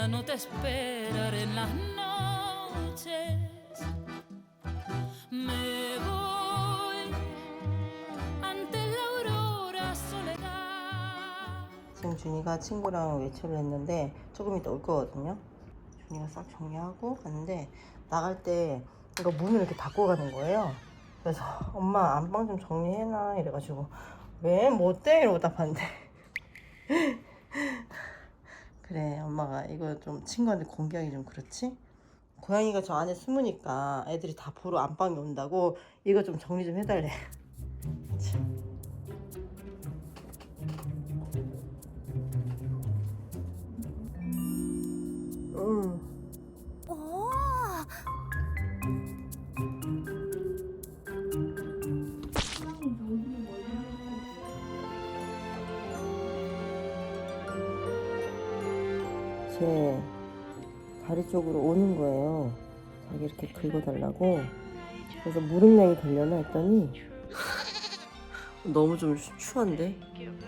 vida no te esperaré en las noches. Me voy ante la aurora soledad. 지금 준이가 친구랑 외출을 했는데 조금 이따 올 거거든요. 준이가 싹 정리하고 갔는데 나갈 때 이거 문을 이렇게 닫고 가는 거예요. 그래서 엄마 안방 좀 정리해놔 이래가지고 왜? 뭐 어때? 이러고 딱 봤는데 그래 엄마가 이거 좀 친구한테 공개하기 좀 그렇지? 고양이가 저 안에 숨으니까 애들이 다 보러 안방에 온다고 이거 좀 정리 좀 해달래. 제 다리 쪽으로 오는 거예요. 자기 이렇게 긁어달라고. 그래서 무릎량이 되려나 했더니 너무 좀 추한데?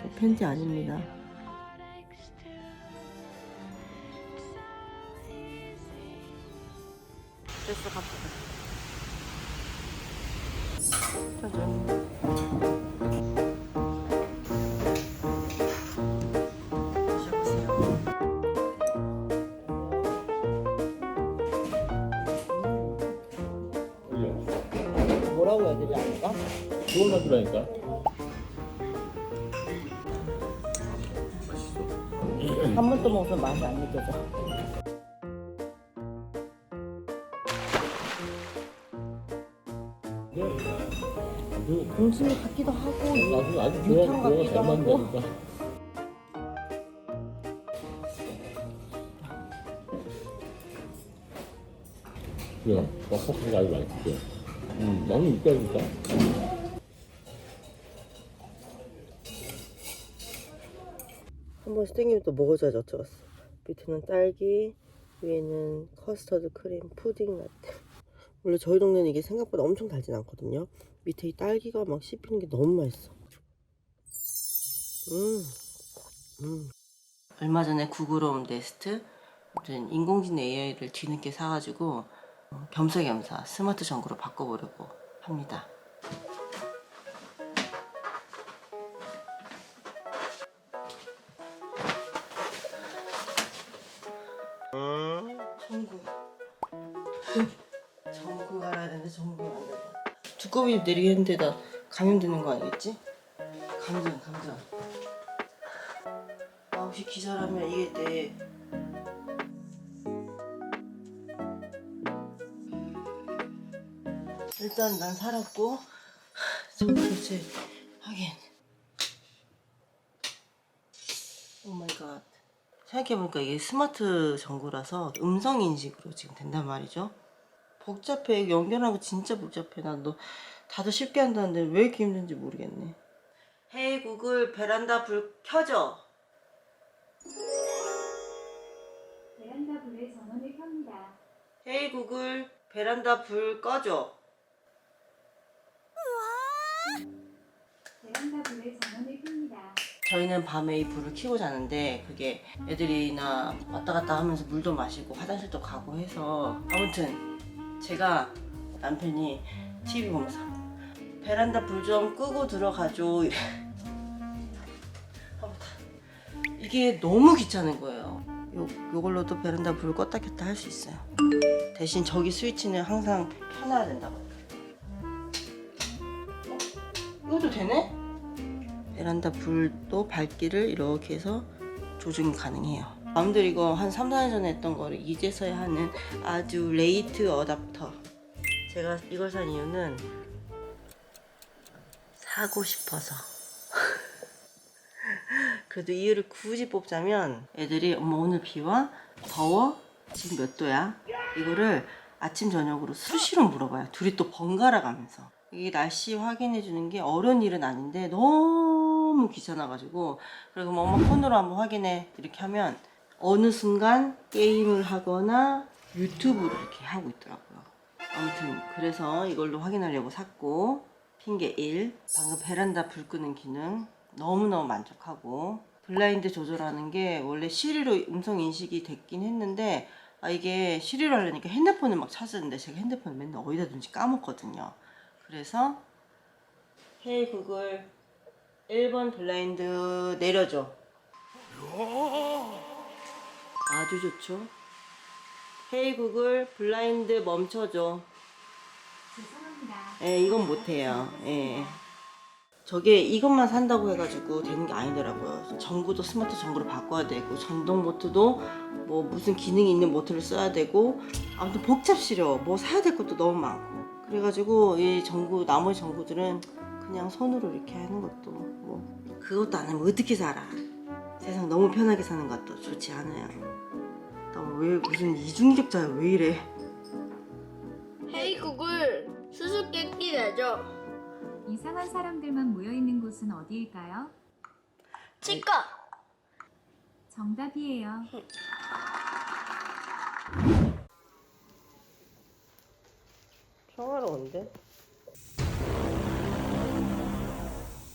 저 팬티 아닙니다. 됐어, 갑시다. 천천히. 뭐라고 해야 되지 않을까? 그걸 만들라니까. 한 번 또 먹으면 맛이 안 느껴져. 공심이 같기도 하고 나도 아주 유탕 좋아, 같기도 잘 하고. 만든다니까. 그래, 뻑뻑한 거 아주 맛있지. 너무 육가니까. 한 번씩 땡기면 또 먹어줘야지 어쩌겠어. 밑에는 딸기, 위에는 커스터드 크림, 푸딩 라떼. 원래 저희 동네는 이게 생각보다 엄청 달진 않거든요. 밑에 이 딸기가 막 씹히는 게 너무 맛있어. 얼마 전에 구글홈 네스트 인공지능 AI를 뒤늦게 사가지고 겸사겸사 스마트 전구로 바꿔보려고 합니다. 전구 갈아야 되는데 전구가 안 돼. 두꺼비 내리겠는데 나 감염되는 거 아니겠지? 감전. 아, 혹시 기절하면 이게 내 일단 난 살았고 전구 교체 하긴. 오 마이 갓. 생각해보니까 이게 스마트 전구라서 음성 인식으로 지금 된단 말이죠. 복잡해. 연결하는 거 진짜 복잡해. 너 다들 쉽게 한다는데 왜 이렇게 힘든지 모르겠네. 헤이 구글 베란다 불 켜줘. 베란다 불의 전원을 켭니다. 헤이 구글 베란다 불 꺼줘. 베란다 불의 전원을 켭니다. 저희는 밤에 이 불을 켜고 자는데 그게 애들이나 왔다 갔다 하면서 물도 마시고 화장실도 가고 해서 아무튼 제가 남편이 TV 보면서 베란다 불 좀 끄고 들어가줘 이래. 이게 너무 귀찮은 거예요. 요걸로도 베란다 불 껐다 켰다 할 수 있어요. 대신 저기 스위치는 항상 켜놔야 된다고. 이것도 되네? 베란다 불도 밝기를 이렇게 해서 조정이 가능해요. 남들 이거 한 3, 4년 전에 했던 거를 이제서야 하는 아주 레이트 어댑터. 제가 이걸 산 이유는 사고 싶어서. 그래도 이유를 굳이 뽑자면 애들이 엄마 오늘 비 와? 더워? 지금 몇 도야? 이거를 아침 저녁으로 수시로 물어봐요. 둘이 또 번갈아 가면서. 이게 날씨 확인해 주는 게 어려운 일은 아닌데 너무 귀찮아가지고 그리고 뭐 엄마 폰으로 한번 확인해 이렇게 하면 어느 순간 게임을 하거나 유튜브를 이렇게 하고 있더라고요. 아무튼 그래서 이걸로 확인하려고 샀고 핑계 1 방금 베란다 불 끄는 기능 너무너무 만족하고 블라인드 조절하는 게 원래 시리로 음성 인식이 됐긴 했는데 이게 시리로 하려니까 핸드폰을 막 찾았는데 제가 핸드폰을 맨날 어디다 둔지 까먹거든요. 그래서 헤이 구글 1번 블라인드 내려줘. 아주 좋죠. 헤이 구글 블라인드 멈춰줘. 죄송합니다. 예, 이건 못해요. 예. 저게 이것만 산다고 해가지고 되는 게 아니더라고요. 전구도 스마트 전구로 바꿔야 되고 전동 모터도 뭐 무슨 기능이 있는 모터를 써야 되고 아무튼 복잡시려. 뭐 사야 될 것도 너무 많고 그래가지고 이 전구 나머지 전구들은 그냥 손으로 이렇게 하는 것도 뭐 그것도 안 하면 어떻게 살아. 세상 너무 편하게 사는 것도 좋지 않아요. 나 왜 무슨 이중인격자야 왜 이래. 헤이 구글 수수께끼 내줘. 이상한 사람들만 모여 있는 곳은 어디일까요? 치과. 정답이에요. 평화로운데?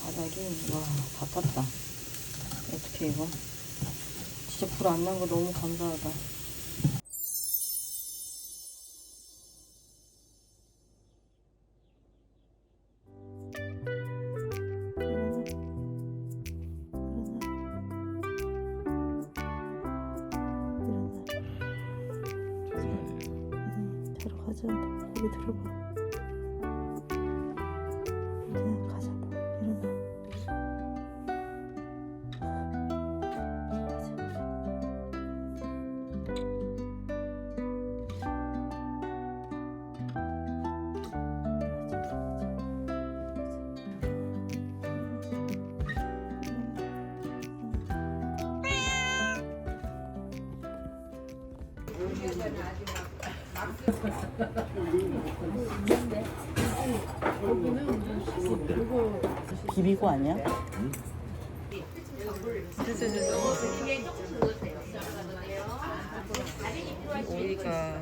바닥이 와 다 탔다. 어떻게 이거? 진짜 불 안 난 거 너무 감사하다. 들어가자. 여기 들어가. 그냥 가자. 일어나. 비비고 아니야? 오이가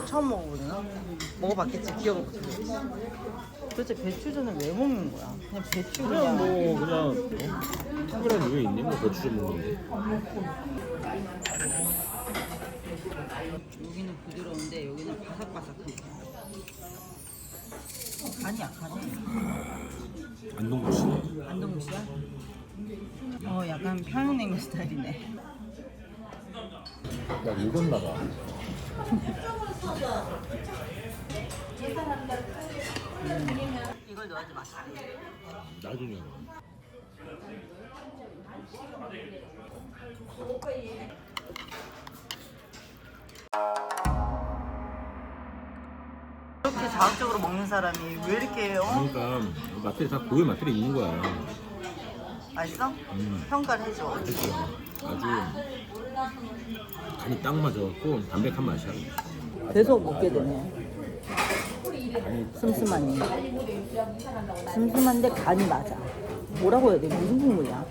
처음 먹어보나? 먹어봤겠지. 기억을 못하겠지. 도대체 배추전을 왜 먹는 거야? 그냥 배추 그냥 뭐 그냥 특별한 이유 있니? 뭐 배추 좀 먹는데. 여기는 부드러운데 여기는 바삭바삭한 거야. 간이 약하네. 안동국수네. 안동국수야? 약간 평양냉면 스타일이네. 나 읽었나 봐. 이걸 넣어야지 맛있어. 나중에. 이렇게 자극적으로 먹는 사람이 왜 이렇게 그러니까 맛들이 다 고유 맛들이 있는 거야. 맛있어? 평가를 해줘. 아주 간이 딱 맞아갖고 담백한 맛이야. 계속 먹게 되네. 슴슴하니. 슴슴한데 간이 맞아. 뭐라고 해야 돼? 무슨 국물이야?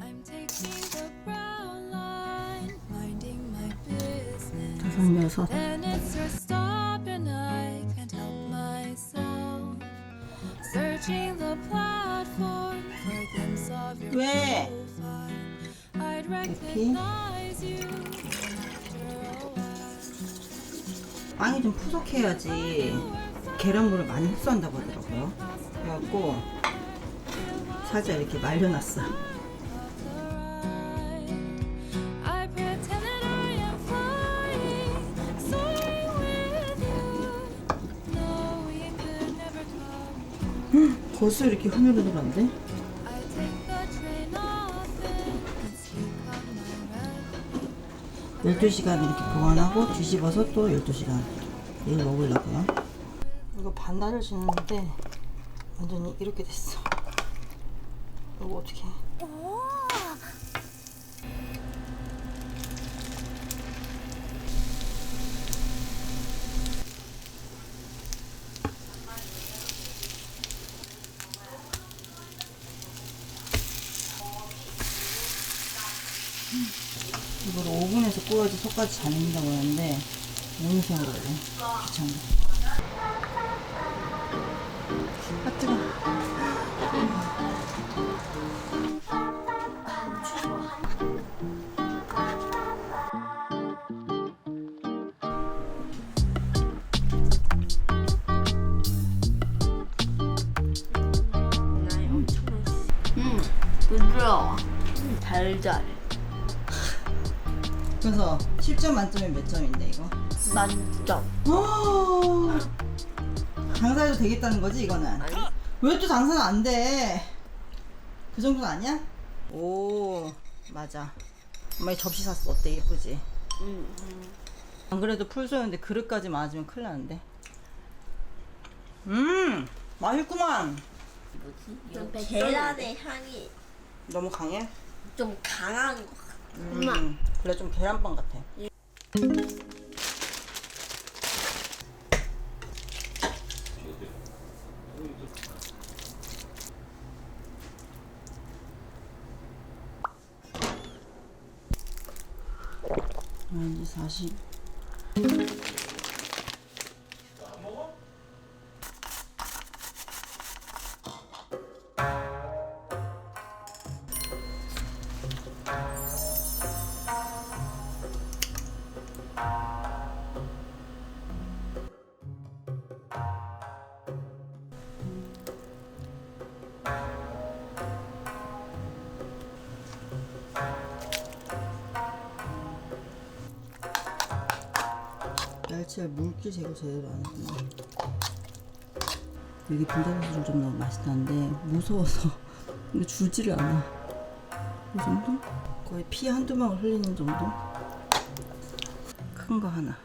I'm taking the brown line, minding my business. 다섯 여섯. And it's your stop and I can't help myself. Searching the platform for a glimpse of your 왜? profile. I'd recognize you after a while. 빵이 좀 푸석해야지 계란물을 많이 흡수한다고 하더라고요. 그래갖고 살짝 이렇게 말려놨어. I pretend that I am flying, soaring with you. No, we could never come. 벌써 이렇게 흐느르더란데? I take the train off and sleep on my ride. 12시간 이렇게 보관하고 뒤집어서 또 12시간. 내일 먹으려고요. 이거 반나절 지났는데 완전히 이렇게 됐어. 이거 어떻게? 이걸 오븐에서 구워야지 속까지 잘 익는다고 하는데 오븐생으로 해. 귀찮네. 아 뜨거. 부드러워. 달달. 그래서 10점 만점에 몇 점인데 이거? 만점. 당사해도 되겠다는 거지 이거는? 아니. 왜 또 당사는 안 돼? 그 정도는 아니야? 오 맞아. 엄마 이 접시 샀어. 어때? 예쁘지? 안 그래도 풀소였는데 그릇까지 맞으면 큰일 나는데. 맛있구만. 좀 계란의 향이 너무 강해? 좀 강한 것 같아. 엄마. 그래 좀 계란빵 같아. 이제 40. 멸치알 물기 제거 제대로 안 했구나. 여기 분자소스를 좀 넣으면 맛있다는데 무서워서 이거 줄지를 않아. 이 정도? 거의 피 한두 방울 흘리는 정도? 큰 거 하나.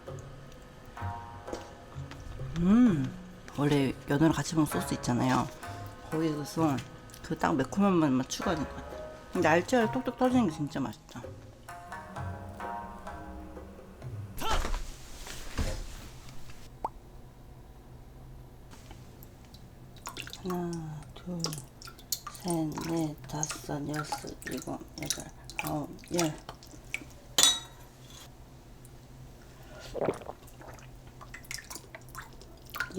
원래 연어랑 같이 먹는 소스 있잖아요. 거기서 그 딱 매콤한 맛만 추가하는 것 같아. 근데 알치알 톡톡 터지는 게 진짜 맛있다. 하나, 둘, 셋, 넷, 다섯, 여섯, 일곱, 여덟, 아홉, 열.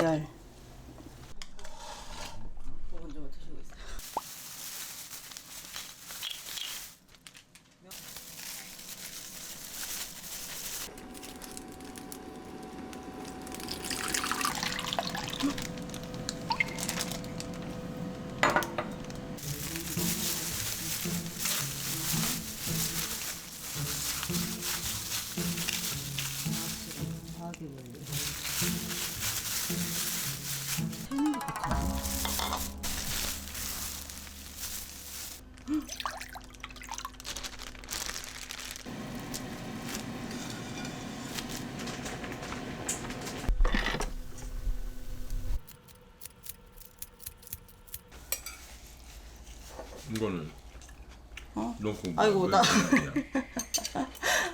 열. 먼저 드시고 있어요. 과하게 걸려. 새는 것 같은데? 이거는 넣고 아이고, 왜 나- 그러냐.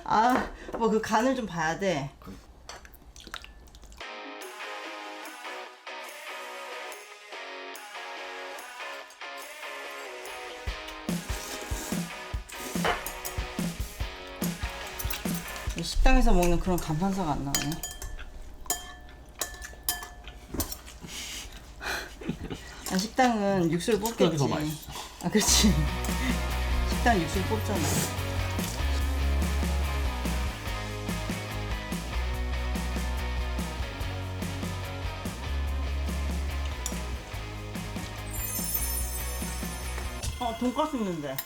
아, 뭐 그 간을 좀 봐야 돼. 식당에서 먹는 그런 감탄사가 안 나오네. 아, 식당은 육수를 뽑겠지. 더 맛있어. 아, 그렇지. 식당 육수를 뽑잖아. 돈가스 있는데.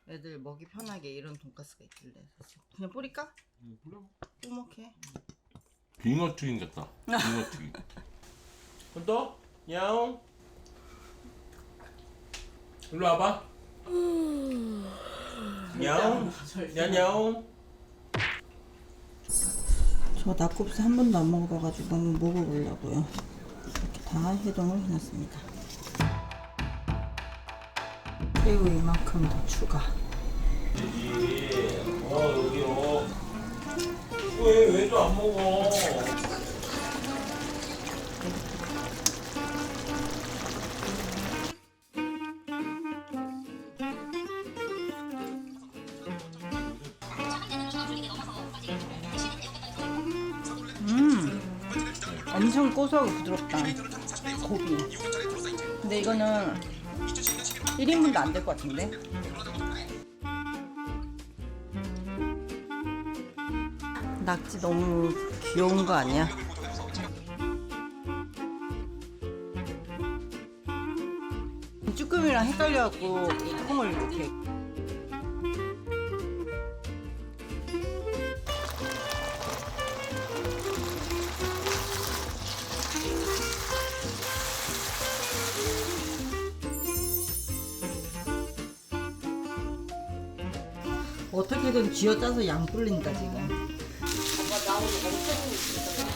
애들 먹이 편하게 이런 돈가스가 있길래 그냥 뿌릴까? 뿌먹해. 빙어 튀김 같다. 빙어 튀김. 또? 야옹. 일로 와봐. 야옹. 야옹. 저 낙곱새 한 번도 안 먹어봐가지고 한번 먹어보려고요. 이렇게 다 해동을 해놨습니다. 새우 이만큼 더 추가. 여기요. 왜 또 안 먹어? 엄청 고소하고 부드럽다. 고기. 근데 이거는 1인분도 안 될 것 같은데? 낙지 너무 귀여운 거 아니야? 쭈꾸미랑 헷갈려갖고 뚜껑을 이렇게. 어떻게든 쥐어짜서 양 불린다 지금. 엄마 나오는 엄청